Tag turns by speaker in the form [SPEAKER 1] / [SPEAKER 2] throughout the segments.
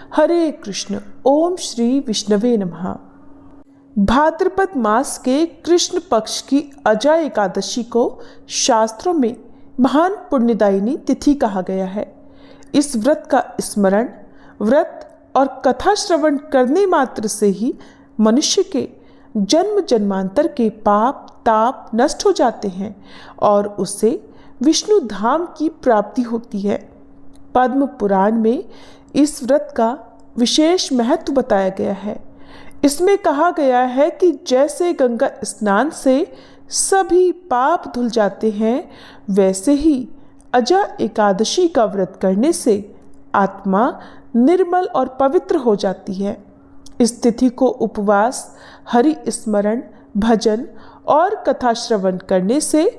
[SPEAKER 1] हरे कृष्ण। ओम श्री विष्णवे नमः। भाद्रपद मास के कृष्ण पक्ष की अजा एकादशी को शास्त्रों में महान पुण्यदायिनी तिथि कहा गया है। इस व्रत का स्मरण, व्रत और कथा श्रवण करने मात्र से ही मनुष्य के जन्म जन्मांतर के पाप ताप नष्ट हो जाते हैं और उसे विष्णु धाम की प्राप्ति होती है। पद्म पुराण में इस व्रत का विशेष महत्व बताया गया है। इसमें कहा गया है कि जैसे गंगा स्नान से सभी पाप धुल जाते हैं, वैसे ही अजा एकादशी का व्रत करने से आत्मा निर्मल और पवित्र हो जाती है। इस तिथि को उपवास, हरि स्मरण, भजन और कथा श्रवण करने से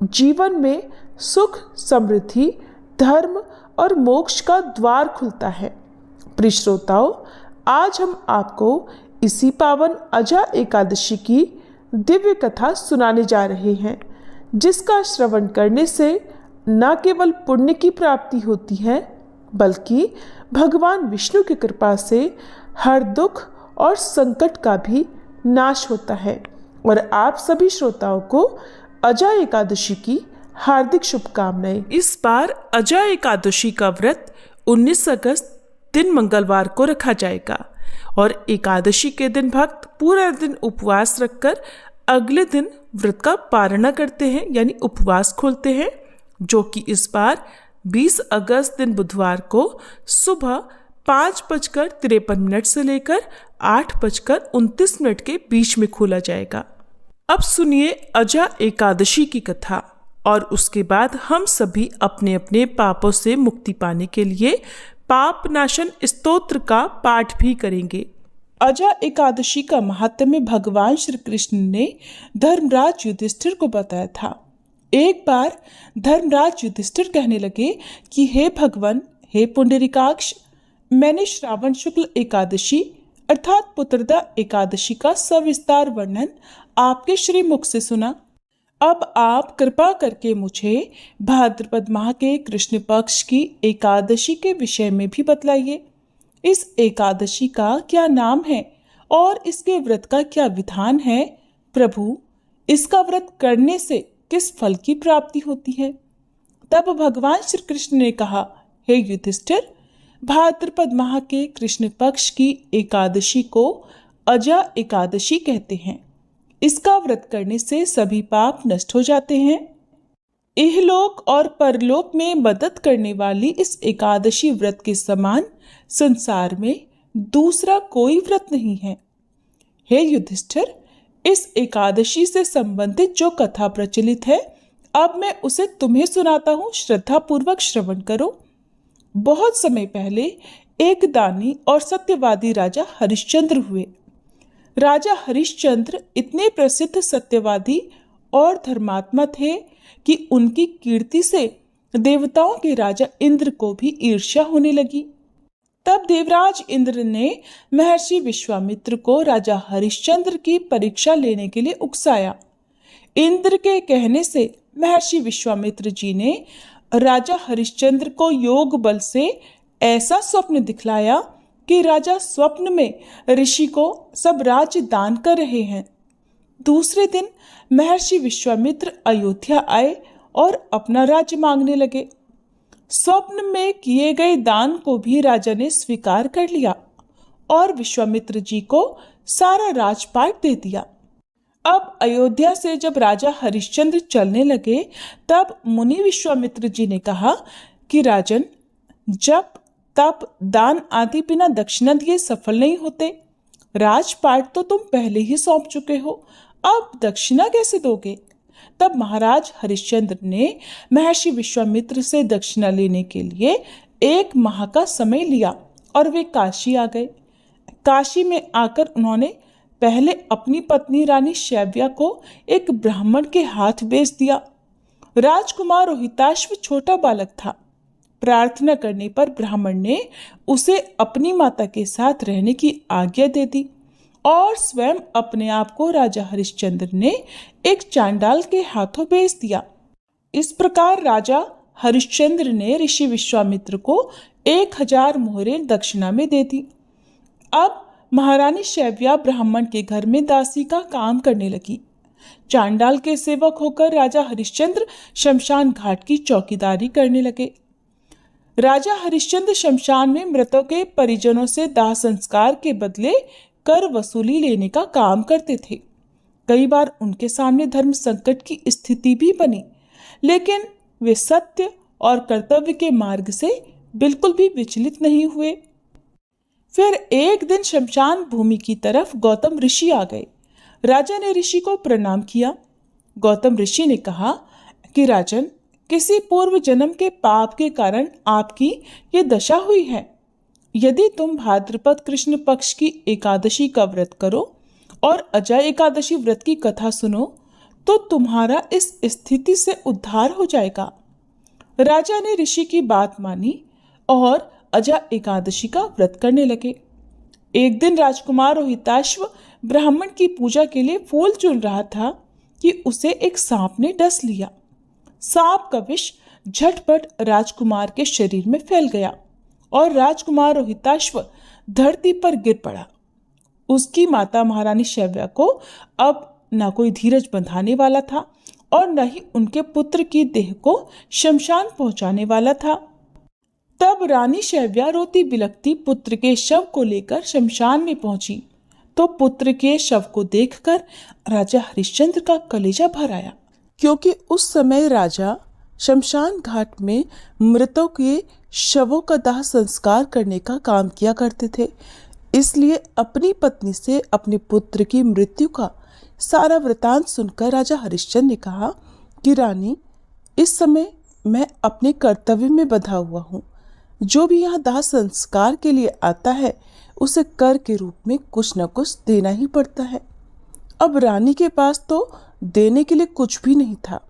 [SPEAKER 1] जीवन में सुख, समृद्धि, धर्म और मोक्ष का द्वार खुलता है। प्रिय श्रोताओं, आज हम आपको इसी पावन अजा एकादशी की दिव्य कथा सुनाने जा रहे हैं, जिसका श्रवण करने से न केवल पुण्य की प्राप्ति होती है, बल्कि भगवान विष्णु की कृपा से हर दुख और संकट का भी नाश होता है। और आप सभी श्रोताओं को अजा एकादशी की हार्दिक शुभकामनाएं। इस बार अजा एकादशी का व्रत 19 अगस्त दिन मंगलवार को रखा जाएगा और एकादशी के दिन भक्त पूरा दिन उपवास रखकर अगले दिन व्रत का पारणा करते हैं, यानी उपवास खोलते हैं, जो कि इस बार 20 अगस्त दिन बुधवार को सुबह 5:53 से लेकर 8:29 के बीच में खोला जाएगा। अब सुनिए अजा एकादशी की कथा और उसके बाद हम सभी अपने अपने पापों से मुक्ति पाने के लिए पाप नाशन स्तोत्र का पाठ भी करेंगे। अजा एकादशी का महात्म्य भगवान श्री कृष्ण ने धर्मराज युधिष्ठिर को बताया था। एक बार धर्मराज युधिष्ठिर कहने लगे कि हे भगवान, हे पुंडरीकाक्ष, मैंने श्रावण शुक्ल एकादशी अर्थात पुत्रदा एकादशी का सविस्तार वर्णन आपके श्री मुख से सुना। अब आप कृपा करके मुझे भाद्रपद माह के कृष्ण पक्ष की एकादशी के विषय में भी बतलाइए। इस एकादशी का क्या नाम है और इसके व्रत का क्या विधान है? प्रभु, इसका व्रत करने से किस फल की प्राप्ति होती है? तब भगवान श्री कृष्ण ने कहा, हे युधिष्ठिर, भाद्रपद माह के कृष्ण पक्ष की एकादशी को अजा एकादशी कहते हैं। इसका व्रत करने से सभी पाप नष्ट हो जाते हैं। इहलोक और परलोक में मदद करने वाली इस एकादशी व्रत के समान संसार में दूसरा कोई व्रत नहीं है। हे युधिष्ठिर, इस एकादशी से संबंधित जो कथा प्रचलित है, अब मैं उसे तुम्हें सुनाता हूँ, श्रद्धा पूर्वक श्रवण करो। बहुत समय पहले एक दानी और सत्यवादी राजा हरिश्चंद्र हुए। राजा हरिश्चंद्र इतने प्रसिद्ध सत्यवादी और धर्मात्मा थे कि उनकी कीर्ति से देवताओं के राजा इंद्र को भी ईर्ष्या होने लगी। तब देवराज इंद्र ने महर्षि विश्वामित्र को राजा हरिश्चंद्र की परीक्षा लेने के लिए उकसाया। इंद्र के कहने से महर्षि विश्वामित्र जी ने राजा हरिश्चंद्र को योग बल से ऐसा स्वप्न दिखलाया कि राजा स्वप्न में ऋषि को सब राज्य दान कर रहे हैं। दूसरे दिन महर्षि विश्वामित्र अयोध्या आए और अपना राज्य मांगने लगे। स्वप्न में किए गए दान को भी राजा ने स्वीकार कर लिया और विश्वामित्र जी को सारा राजपाट दे दिया। अब अयोध्या से जब राजा हरिश्चंद्र चलने लगे, तब मुनि विश्वामित्र जी ने कहा कि राजन, जब तप दान आदि बिना दक्षिणा दिए सफल नहीं होते। राजपाट तो तुम पहले ही सौंप चुके हो, अब दक्षिणा कैसे दोगे? तब महाराज हरिश्चंद्र ने महर्षि विश्वामित्र से दक्षिणा लेने के लिए 1 माह का समय लिया और वे काशी आ गए। काशी में आकर उन्होंने पहले अपनी पत्नी रानी शैव्या को एक ब्राह्मण के हाथ बेच दिया। राजकुमार रोहिताश्व छोटा बालक था। प्रार्थना करने पर ब्राह्मण ने उसे अपनी माता के साथ रहने की आज्ञा दे दी और स्वयं अपने आप को राजा हरिश्चंद्र ने एक चांडाल के हाथों बेच दिया। इस प्रकार राजा हरिश्चंद्र ने ऋषि विश्वामित्र को 1000 मोहरें दक्षिणा में दे दी। अब महारानी शैव्या ब्राह्मण के घर में दासी का काम करने लगी। चांडाल के सेवक होकर राजा हरिश्चंद्र शमशान घाट की चौकीदारी करने लगे। राजा हरिश्चंद्र शमशान में मृतों के परिजनों से दाह संस्कार के बदले कर वसूली लेने का काम करते थे। कई बार उनके सामने धर्म संकट की स्थिति भी बनी, लेकिन वे सत्य और कर्तव्य के मार्ग से बिल्कुल भी विचलित नहीं हुए। फिर एक दिन शमशान भूमि की तरफ गौतम ऋषि आ गए। राजा ने ऋषि को प्रणाम किया। गौतम ऋषि ने कहा कि राजन, किसी पूर्व जन्म के पाप के कारण आपकी ये दशा हुई है। यदि तुम भाद्रपद कृष्ण पक्ष की एकादशी का व्रत करो और अजय एकादशी व्रत की कथा सुनो तो तुम्हारा इस स्थिति से उद्धार हो जाएगा। राजा ने ऋषि की बात मानी और अजय एकादशी का व्रत करने लगे। एक दिन राजकुमार रोहिताश्व ब्राह्मण की पूजा के लिए फूल चुन रहा था कि उसे एक सांप ने डस लिया। सांप का विष झटपट राजकुमार के शरीर में फैल गया और राजकुमार रोहिताश्व धरती पर गिर पड़ा। उसकी माता महारानी शैव्या को अब न कोई धीरज बंधाने वाला था और न ही उनके पुत्र की देह को शमशान पहुंचाने वाला था। तब रानी शैव्या रोती बिलखती पुत्र के शव को लेकर शमशान में पहुंची तो पुत्र के शव को देखकर राजा हरिश्चंद्र का कलेजा भर आया, क्योंकि उस समय राजा शमशान घाट में मृतों के शवों का दाह संस्कार करने का काम किया करते थे। इसलिए अपनी पत्नी से अपने पुत्र की मृत्यु का सारा वृतांत सुनकर राजा हरिश्चंद्र ने कहा कि रानी, इस समय मैं अपने कर्तव्य में बंधा हुआ हूँ। जो भी यहाँ दाह संस्कार के लिए आता है उसे कर के रूप में कुछ न कुछ देना ही पड़ता है। अब रानी के पास तो देने के लिए कुछ भी नहीं था।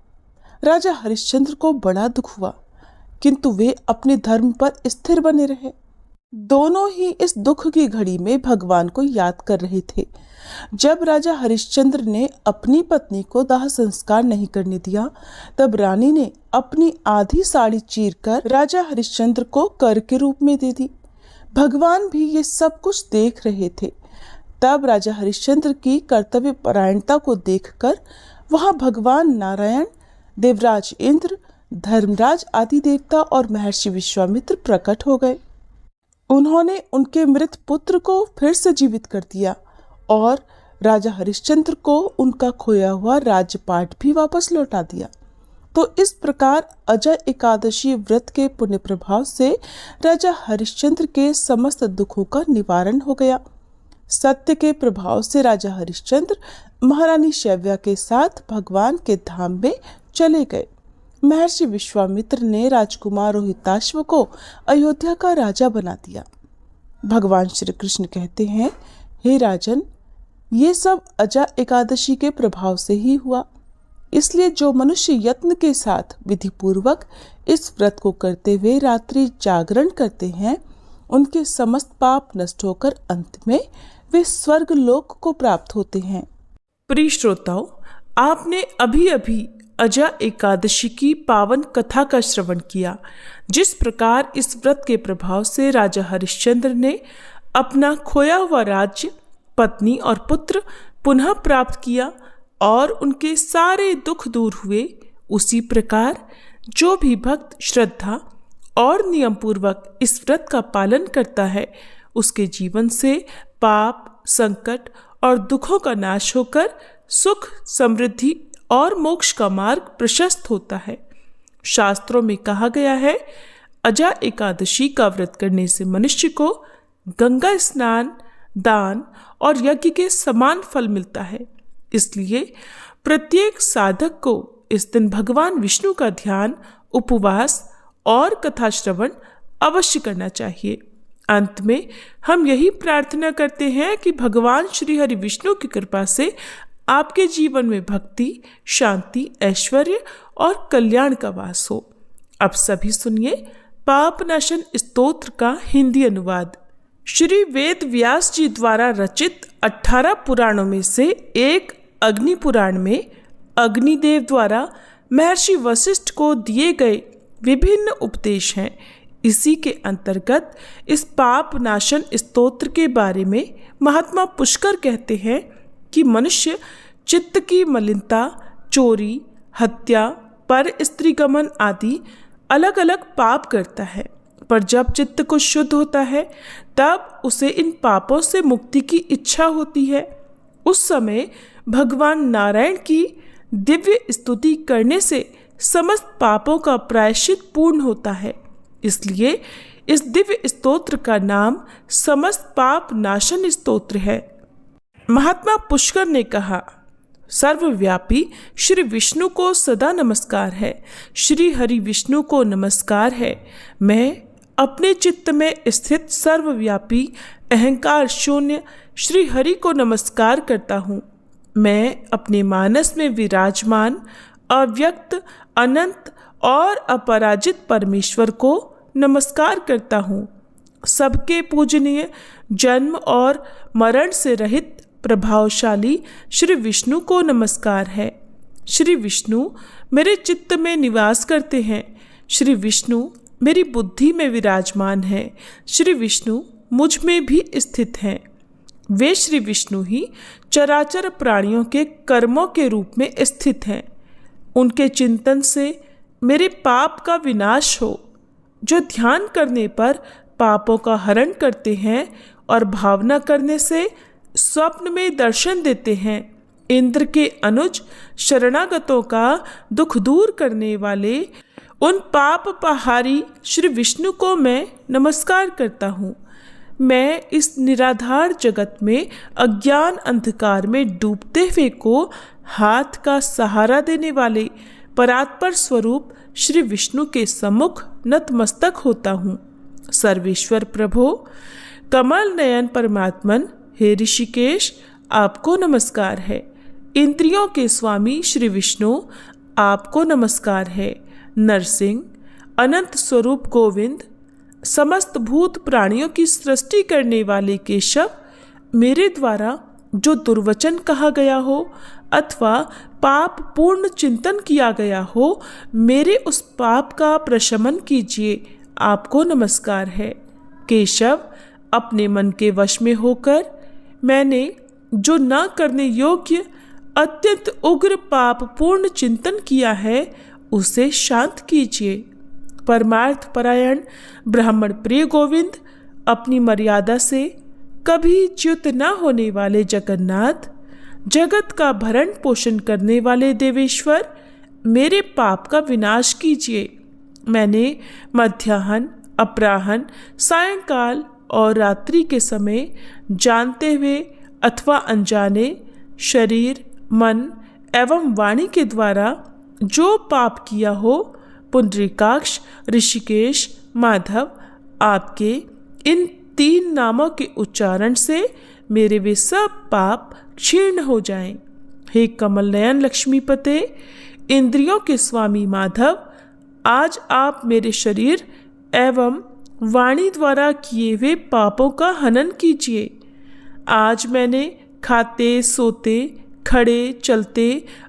[SPEAKER 1] राजा हरिश्चंद्र को बड़ा दुख हुआ, किंतु वे अपने धर्म पर स्थिर बने रहे। दोनों ही इस दुख की घड़ी में भगवान को याद कर रहे थे। जब राजा हरिश्चंद्र ने अपनी पत्नी को दाह संस्कार नहीं करने दिया, तब रानी ने अपनी आधी साड़ी चीरकर राजा हरिश्चंद्र को कर के रूप में दे दी। भगवान भी ये सब कुछ देख रहे थे। तब राजा हरिश्चंद्र की कर्तव्य परायणता को देखकर वहां भगवान नारायण, देवराज इंद्र, धर्मराज आदि देवता और महर्षि विश्वामित्र प्रकट हो गए। उन्होंने उनके मृत पुत्र को फिर से जीवित कर दिया और राजा हरिश्चंद्र को उनका खोया हुआ राज्यपाट भी वापस लौटा दिया। तो इस प्रकार अजय एकादशी व्रत के पुण्य प्रभाव से राजा हरिश्चंद्र के समस्त दुखों का निवारण हो गया। सत्य के प्रभाव से राजा हरिश्चंद्र महारानी शैव्या के साथ भगवान के धाम में चले गए। महर्षि विश्वामित्र ने राजकुमार रोहिताश्व को अयोध्या का राजा बना दिया। भगवान श्री कृष्ण कहते हैं, हे राजन, ये सब अजय एकादशी के प्रभाव से ही हुआ। इसलिए जो मनुष्य यत्न के साथ विधि पूर्वक इस व्रत को करते हुए रात्रि जागरण करते हैं, उनके समस्त पाप नष्ट होकर अंत में वे स्वर्ग लोक को प्राप्त होते हैं। प्रिय श्रोताओं, आपने अभी अभी अजय एकादशी की पावन कथा का श्रवण किया। जिस प्रकार इस व्रत के प्रभाव से राजा हरिश्चंद्र ने अपना खोया हुआ राज्य, पत्नी और पुत्र पुनः प्राप्त किया और उनके सारे दुख दूर हुए, उसी प्रकार जो भी भक्त श्रद्धा और नियम पूर्वक इस व्रत का पालन करता है, उसके जीवन से पाप, संकट और दुखों का नाश होकर सुख, समृद्धि और मोक्ष का मार्ग प्रशस्त होता है। शास्त्रों में कहा गया है, अजय एकादशी का व्रत करने से मनुष्य को गंगा स्नान, दान और यज्ञ के समान फल मिलता है। इसलिए प्रत्येक साधक को इस दिन भगवान विष्णु का ध्यान, उपवास और कथा श्रवण अवश्य करना चाहिए। अंत में हम यही प्रार्थना करते हैं कि भगवान श्री हरि विष्णु की कृपा से आपके जीवन में भक्ति, शांति, ऐश्वर्य और कल्याण का वास हो। अब सभी सुनिए पापनाशन स्तोत्र का हिंदी अनुवाद। श्री वेद व्यास जी द्वारा रचित 18 पुराणों में से एक अग्नि पुराण में अग्निदेव द्वारा महर्षि वशिष्ठ को दिए गए विभिन्न उपदेश हैं। इसी के अंतर्गत इस पाप नाशन स्तोत्र के बारे में महात्मा पुष्कर कहते हैं कि मनुष्य चित्त की मलिनता, चोरी, हत्या, पर स्त्री गमन आदि अलग अलग पाप करता है, पर जब चित्त को शुद्ध होता है तब उसे इन पापों से मुक्ति की इच्छा होती है। उस समय भगवान नारायण की दिव्य स्तुति करने से समस्त पापों का प्रायश्चित पूर्ण होता है। इसलिए इस दिव्य स्तोत्र का नाम समस्त पाप नाशन स्तोत्र है। महात्मा पुष्कर ने कहा, सर्वव्यापी श्री विष्णु को सदा नमस्कार है, श्री हरि विष्णु को नमस्कार है। मैं अपने चित्त में स्थित सर्वव्यापी अहंकार शून्य श्री हरि को नमस्कार करता हूँ। मैं अपने मानस में विराजमान अव्यक्त, अनंत और अपराजित परमेश्वर को नमस्कार करता हूँ। सबके पूजनीय, जन्म और मरण से रहित प्रभावशाली श्री विष्णु को नमस्कार है। श्री विष्णु मेरे चित्त में निवास करते हैं। श्री विष्णु मेरी बुद्धि में विराजमान है। श्री विष्णु मुझ में भी स्थित हैं। वे श्री विष्णु ही चराचर प्राणियों के कर्मों के रूप में स्थित हैं। उनके चिंतन से मेरे पाप का विनाश हो। जो ध्यान करने पर पापों का हरण करते हैं और भावना करने से स्वप्न में दर्शन देते हैं। इंद्र के अनुज शरणागतों का दुख दूर करने वाले उन पाप पहारी श्री विष्णु को मैं नमस्कार करता हूँ। मैं इस निराधार जगत में अज्ञान अंधकार में डूबते हुए को हाथ का सहारा देने वाले परात्पर स्वरूप श्री विष्णु के सम्मुख नतमस्तक होता हूँ। सर्वेश्वर प्रभो, कमल नयन परमात्मन हे ऋषिकेश, आपको नमस्कार है। इंद्रियों के स्वामी श्री विष्णु, आपको नमस्कार है। नरसिंह, अनंत स्वरूप गोविंद, समस्त भूत प्राणियों की सृष्टि करने वाले केशव, मेरे द्वारा जो दुर्वचन कहा गया हो अथवा पाप पूर्ण चिंतन किया गया हो, मेरे उस पाप का प्रशमन कीजिए, आपको नमस्कार है। केशव, अपने मन के वश में होकर मैंने जो न करने योग्य अत्यंत उग्र पाप पूर्ण चिंतन किया है, उसे शांत कीजिए। परमार्थ परायण ब्राह्मण प्रिय गोविंद, अपनी मर्यादा से कभी च्युत न होने वाले जगन्नाथ, जगत का भरण पोषण करने वाले देवेश्वर, मेरे पाप का विनाश कीजिए। मैंने मध्याह्न, अपराह्न, सायंकाल और रात्रि के समय जानते हुए अथवा अनजाने शरीर, मन एवं वाणी के द्वारा जो पाप किया हो, पुंडरीकाक्ष, ऋषिकेश, माधव, आपके इन 3 नामों के उच्चारण से मेरे वे सब पाप क्षीण हो जाएं। हे कमल नयन लक्ष्मीपते, इंद्रियों के स्वामी माधव, आज आप मेरे शरीर एवं वाणी द्वारा किए हुए पापों का हनन कीजिए। आज मैंने खाते, सोते, खड़े, चलते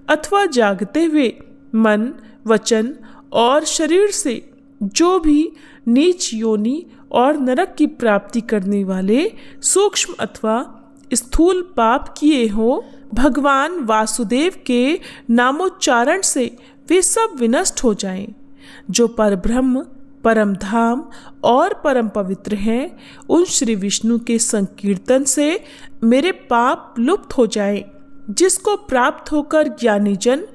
[SPEAKER 1] अथवा जागते हुए मन, वचन और शरीर से जो भी नीच योनि और नरक की प्राप्ति करने वाले सूक्ष्म अथवा स्थूल पाप किए हो, भगवान वासुदेव के नामोच्चारण से वे सब विनष्ट हो जाएं। जो परब्रह्म, परम धाम और परम पवित्र हैं, उन श्री विष्णु के संकीर्तन से मेरे पाप लुप्त हो जाएं, जिसको प्राप्त होकर ज्ञानी जन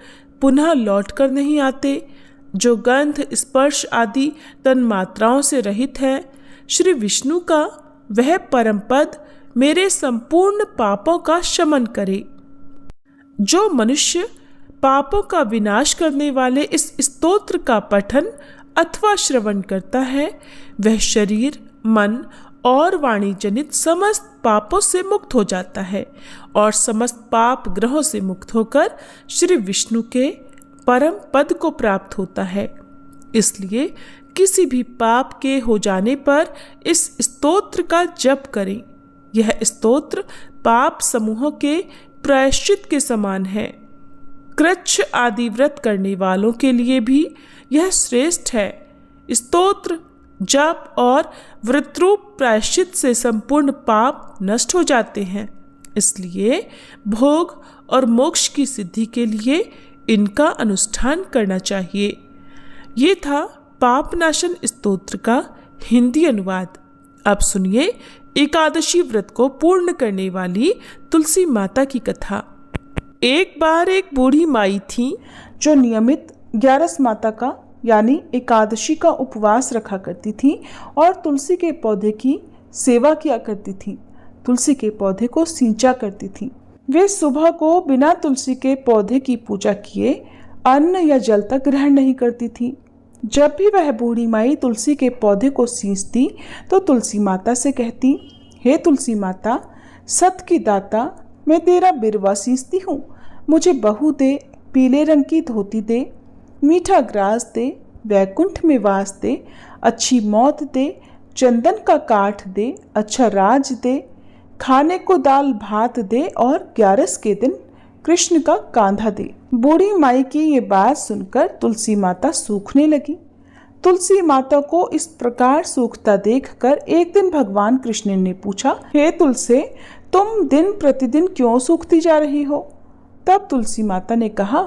[SPEAKER 1] पुनः लौट कर नहीं आते। जो गंध, स्पर्श आदि तन्मात्राओं से रहित है, श्री विष्णु का वह परम पद मेरे संपूर्ण पापों का शमन करे। जो मनुष्य पापों का विनाश करने वाले इस स्तोत्र का पठन अथवा श्रवण करता है, वह शरीर, मन और वाणी जनित समस्त पापों से मुक्त हो जाता है और समस्त पाप ग्रहों से मुक्त होकर श्री विष्णु के परम पद को प्राप्त होता है। इसलिए किसी भी पाप के हो जाने पर इस स्तोत्र का जप करें। यह स्तोत्र पाप समूहों के प्रायश्चित के समान है। कृच्छ आदि व्रत करने वालों के लिए भी यह श्रेष्ठ है। स्तोत्र, जप और व्रतरूप प्रायश्चित से संपूर्ण पाप नष्ट हो जाते हैं। इसलिए भोग और मोक्ष की सिद्धि के लिए इनका अनुष्ठान करना चाहिए। ये था पापनाशन स्तोत्र का हिंदी अनुवाद। अब सुनिए एकादशी व्रत को पूर्ण करने वाली तुलसी माता की कथा। एक बार एक बूढ़ी माई थी जो नियमित 11 माता का यानी एकादशी का उपवास रखा करती थी और तुलसी के पौधे की सेवा किया करती थी। तुलसी के पौधे को सींचा करती थी। वे सुबह को बिना तुलसी के पौधे की पूजा किए अन्न या जल तक ग्रहण नहीं करती थी। जब भी वह बूढ़ी माई तुलसी के पौधे को सींचती तो तुलसी माता से कहती, हे तुलसी माता, सत की दाता, मैं तेरा बिरवा सींचती हूँ, मुझे बहू दे, पीले रंग की धोती दे, मीठा ग्रास दे, वैकुंठ में वास दे, अच्छी मौत दे, चंदन का काठ दे, अच्छा राज दे, खाने को दाल भात दे और 11 के दिन कृष्ण का कांधा दे। बूढ़ी माई की ये बात सुनकर तुलसी माता सूखने लगी। तुलसी माता को इस प्रकार सूखता देखकर एक दिन भगवान कृष्ण ने पूछा, हे तुलसी, तुम दिन प्रतिदिन क्यों सूखती जा रही हो? तब तुलसी माता ने कहा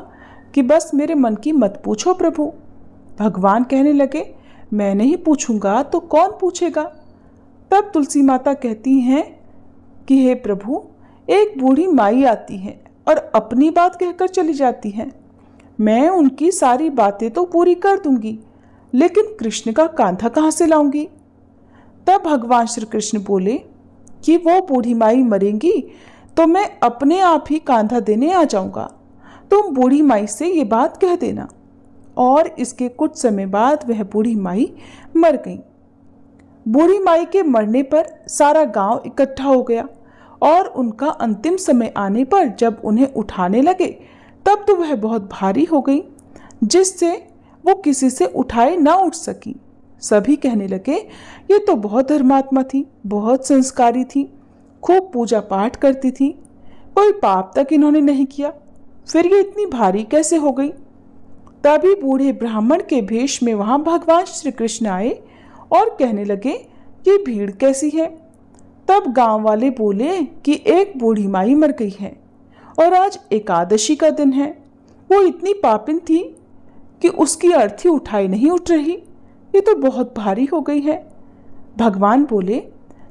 [SPEAKER 1] कि बस मेरे मन की मत पूछो प्रभु। भगवान कहने लगे, मैं नहीं पूछूंगा तो कौन पूछेगा? तब तुलसी माता कहती हैं कि हे प्रभु, एक बूढ़ी माई आती है और अपनी बात कहकर चली जाती है। मैं उनकी सारी बातें तो पूरी कर दूंगी, लेकिन कृष्ण का कांधा कहाँ से लाऊंगी? तब भगवान श्री कृष्ण बोले कि वो बूढ़ी माई मरेंगी तो मैं अपने आप ही कांधा देने आ जाऊंगा। तुम बूढ़ी माई से ये बात कह देना। और इसके कुछ समय बाद वह बूढ़ी माई मर गई। बूढ़ी माई के मरने पर सारा गांव इकट्ठा हो गया और उनका अंतिम समय आने पर जब उन्हें उठाने लगे तब तो वह बहुत भारी हो गई, जिससे वो किसी से उठाए ना उठ सकी। सभी कहने लगे, ये तो बहुत धर्मात्मा थी, बहुत संस्कारी थी, खूब पूजा पाठ करती थी, कोई पाप तक इन्होंने नहीं किया, फिर ये इतनी भारी कैसे हो गई? तभी बूढ़े ब्राह्मण के भेष में वहां भगवान श्री कृष्ण आए और कहने लगे, ये भीड़ कैसी है? तब गांव वाले बोले कि एक बूढ़ी माई मर गई है और आज एकादशी का दिन है। वो इतनी पापिन थी कि उसकी अर्थी उठाई नहीं उठ रही, ये तो बहुत भारी हो गई है। भगवान बोले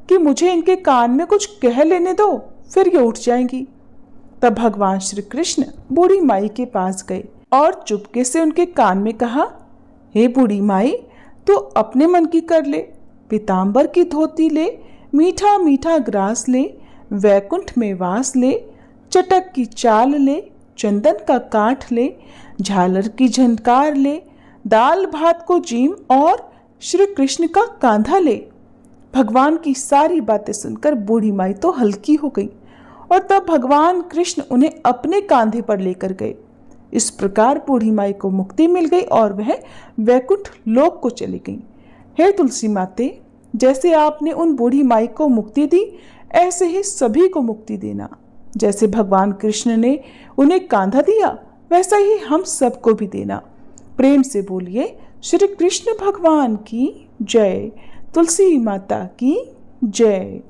[SPEAKER 1] कि मुझे इनके कान में कुछ कह लेने दो, फिर ये उठ जाएंगी। तब भगवान श्री कृष्ण बूढ़ी माई के पास गए और चुपके से उनके कान में कहा, हे बूढ़ी माई, तू अपने मन की कर ले, पीतांबर की धोती ले, मीठा मीठा ग्रास ले, वैकुंठ में वास ले, चटक की चाल ले, चंदन का काठ ले, झालर की झनकार ले, दाल भात को जीम और श्री कृष्ण का कांधा ले। भगवान की सारी बातें सुनकर बूढ़ी माई तो हल्की हो गई और तब भगवान कृष्ण उन्हें अपने कांधे पर लेकर गए। इस प्रकार बूढ़ी माई को मुक्ति मिल गई और वह वैकुंठ लोक को चली गई। हे तुलसी माते, जैसे आपने उन बूढ़ी माई को मुक्ति दी, ऐसे ही सभी को मुक्ति देना। जैसे भगवान कृष्ण ने उन्हें कांधा दिया, वैसा ही हम सबको भी देना। प्रेम से बोलिए, श्री कृष्ण भगवान की जय, तुलसी माता की जय।